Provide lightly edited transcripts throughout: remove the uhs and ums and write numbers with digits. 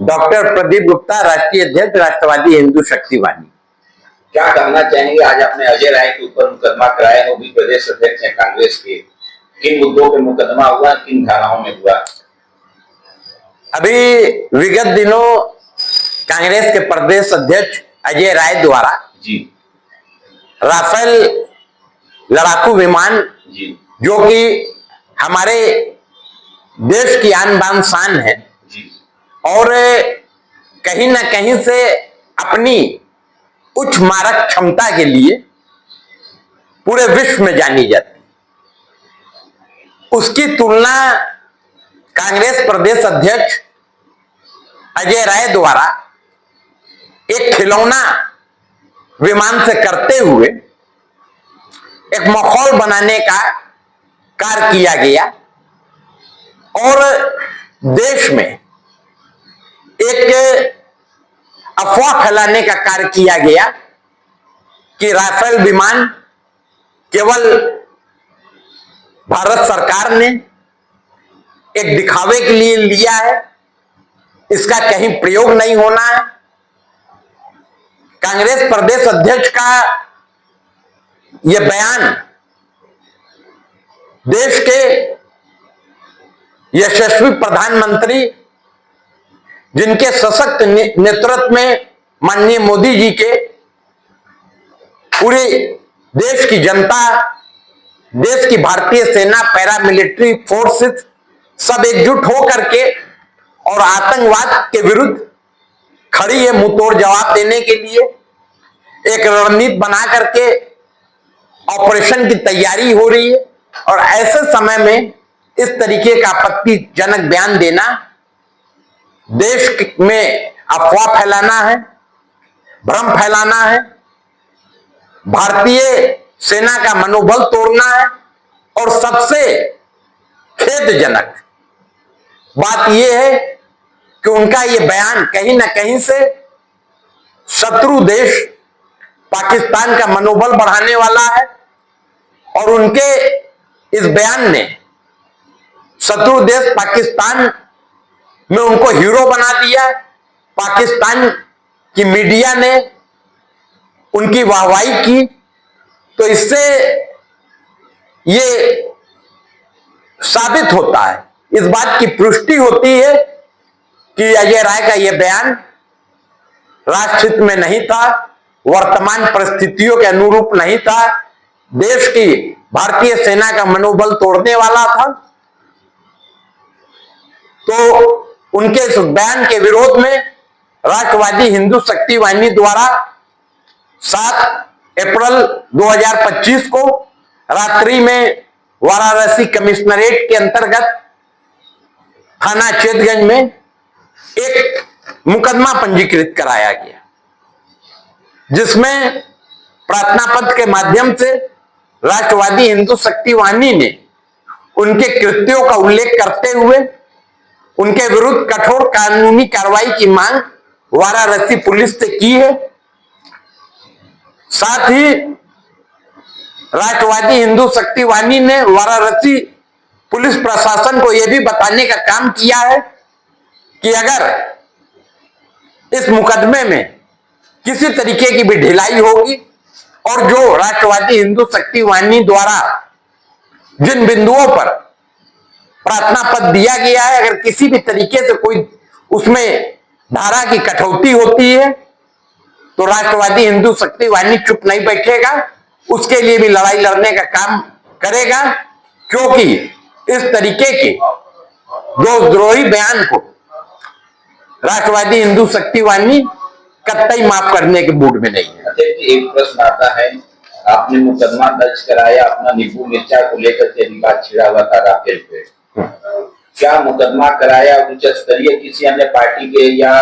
Doctor Pradeep Gupta, राष्ट्रीय अध्यक्ष, राष्ट्रवादी हिंदू शक्ति वाहिनी। क्या कहना चाहेंगे? आज आपने अजय राय के ऊपर मुकदमा कराया है, वो भी प्रदेश अध्यक्ष हैं कांग्रेस के। किन मुद्दों पे मुकदमा हुआ, किन धाराओं में हुआ? अभी विगत दिनों कांग्रेस के प्रदेश अध्यक्ष अजय राय द्वारा जी राफेल लड़ाकू विमान जी जो कि हमारे देश की आन बान शान है जी और कहीं ना कहीं से अपनी उच्च मारक क्षमता के लिए पूरे विश्व में जानी जाती, उसकी तुलना कांग्रेस प्रदेश अध्यक्ष अजय राय द्वारा एक खिलौना विमान से करते हुए एक माहौल बनाने का कार्य किया गया और देश में एक अफवाह फैलाने का कार्य किया गया कि राफेल विमान केवल भारत सरकार ने एक दिखावे के लिए लिया है, इसका कहीं प्रयोग नहीं होना है। कांग्रेस प्रदेश अध्यक्ष का यह बयान देश के यशस्वी प्रधानमंत्री, जिनके सशक्त नेतृत्व में माननीय मोदी जी के पूरे देश की जनता, देश की भारतीय सेना, पैरामिलिट्री फोर्सेस सब एकजुट होकर के और आतंकवाद के विरुद्ध खड़ी है मुंहतोड़ जवाब देने के लिए, एक रणनीति बना करके ऑपरेशन की तैयारी हो रही है। और ऐसे समय में इस तरीके का आपत्तिजनक बयान देना देश में अफवाह फैलाना है, भ्रम फैलाना है, भारतीय सेना का मनोबल तोड़ना है। और सबसे खेदजनक बात यह है कि उनका यह बयान कहीं ना कहीं से शत्रु देश पाकिस्तान का मनोबल बढ़ाने वाला है और उनके इस बयान ने शत्रु देश पाकिस्तान में उनको हीरो बना दिया। पाकिस्तान की मीडिया ने उनकी वाहवाही की, तो इससे ये साबित होता है, इस बात की पुष्टि होती है कि अजय राय का यह बयान राष्ट्रहित में नहीं था, वर्तमान परिस्थितियों के अनुरूप नहीं था, देश की भारतीय सेना का मनोबल तोड़ने वाला था। तो उनके इस बयान के विरोध में राष्ट्रवादी हिंदू शक्ति वाहिनी द्वारा 7 अप्रैल 2025 को रात्रि में वाराणसी कमिश्नरेट के अंतर्गत थाना चेतगंज में एक मुकदमा पंजीकृत कराया गया, जिसमें प्रार्थना पत्र के माध्यम से राष्ट्रवादी हिंदू शक्ति वाहिनी ने उनके कृत्यों का उल्लेख करते हुए उनके विरुद्ध कठोर कानूनी कार्रवाई की मांग वाराणसी पुलिस से की है। साथ ही राष्ट्रवादी हिंदू शक्ति वाहिनी ने वाराणसी पुलिस प्रशासन को यह भी बताने का काम किया है कि अगर इस मुकदमे में किसी तरीके की भी ढिलाई होगी और जो राष्ट्रवादी हिंदू शक्ति वाहिनी द्वारा जिन बिंदुओं पर प्रार्थना पत्र दिया गया है, अगर किसी भी तरीके से कोई उसमें धारा की कटौती होती है तो राष्ट्रवादी हिंदू शक्ति वाहिनी चुप नहीं बैठेगा, उसके लिए भी लड़ाई लड़ने का काम करेगा। क्योंकि इस तरीके के देशद्रोही बयान को राष्ट्रवादी हिंदू शक्ति वाहिनी कतई माफ करने के मूड में नहीं है। एक प्रश्न आता है, आपने मुकदमा दर्ज कराया अपना नींबू मिर्चा को लेकर के विवाद छिड़ा हुआ था राफेल पे, क्या मुकदमा कराया उच्च स्तरीय किसी अन्य पार्टी के या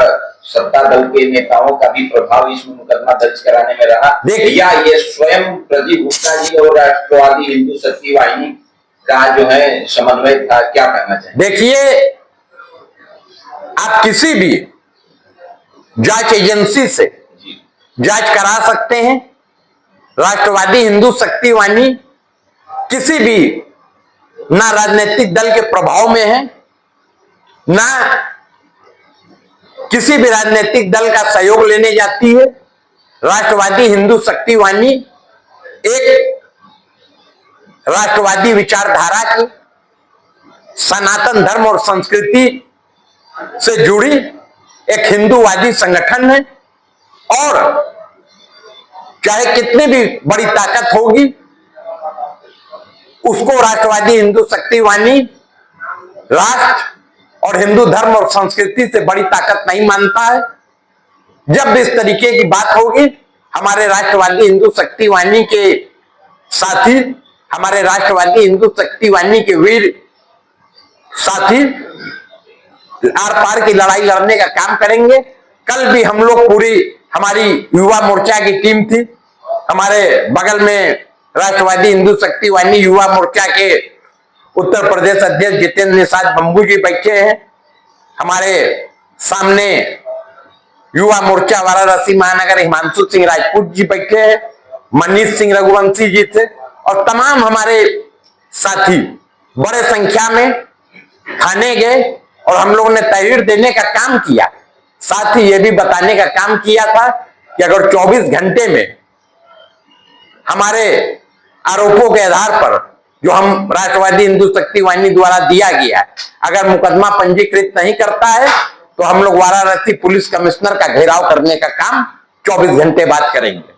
सत्ता दल के नेताओं का भी प्रभाव इसमें मुकदमा दर्ज कराने में रहा, या ये स्वयं प्रदीप गुप्ता जी और राष्ट्रवादी हिंदू शक्ति वाहिनी का जो है समन्वय था? क्या कहना चाहिए? देखिए, आप किसी भी जांच एजेंसी से जांच करा सकते हैं। राष्ट्रवादी हिंदू शक्ति वाहिनी किसी भी ना राजनीतिक दल के प्रभाव में है, ना किसी भी राजनीतिक दल का सहयोग लेने जाती है। राष्ट्रवादी हिंदू शक्ति वाहिनी एक राष्ट्रवादी विचारधारा की, सनातन धर्म और संस्कृति से जुड़ी एक हिंदूवादी संगठन है और चाहे कितनी भी बड़ी ताकत होगी उसको राष्ट्रवादी हिंदू शक्ति वाहिनी राष्ट्र और हिंदू धर्म और संस्कृति से बड़ी ताकत नहीं मानता है। जब भी इस तरीके की बात होगी, हमारे राष्ट्रवादी हिंदू शक्ति वाहिनी के साथी, हमारे राष्ट्रवादी हिंदू शक्ति वाहिनी के वीर साथी आर पार की लड़ाई लड़ने का काम करेंगे। कल भी हम लोग पूरी हमारी युवा मोर्चा की टीम थी, हमारे बगल में राष्ट्रवादी हिंदू शक्ति वाहिनी युवा मोर्चा के उत्तर प्रदेश अध्यक्ष जितेंद्र निषाद बंबू जी बैठे हैं, हमारे सामने युवा मोर्चा वाराणसी महानगर हिमांशु सिंह राजपूत जी बैठे हैं, मनीष सिंह रघुवंशी जी थे और तमाम हमारे साथी बड़े संख्या में थाने गए और हम लोगों ने तहरीर देने का काम किया। साथ ही यह भी बताने का काम किया था कि अगर 24 घंटे में हमारे आरोपों के आधार पर जो हम राष्ट्रवादी हिंदू शक्ति वाहिनी द्वारा दिया गया है, अगर मुकदमा पंजीकृत नहीं करता है तो हम लोग वाराणसी पुलिस कमिश्नर का घेराव करने का काम 24 घंटे बाद करेंगे।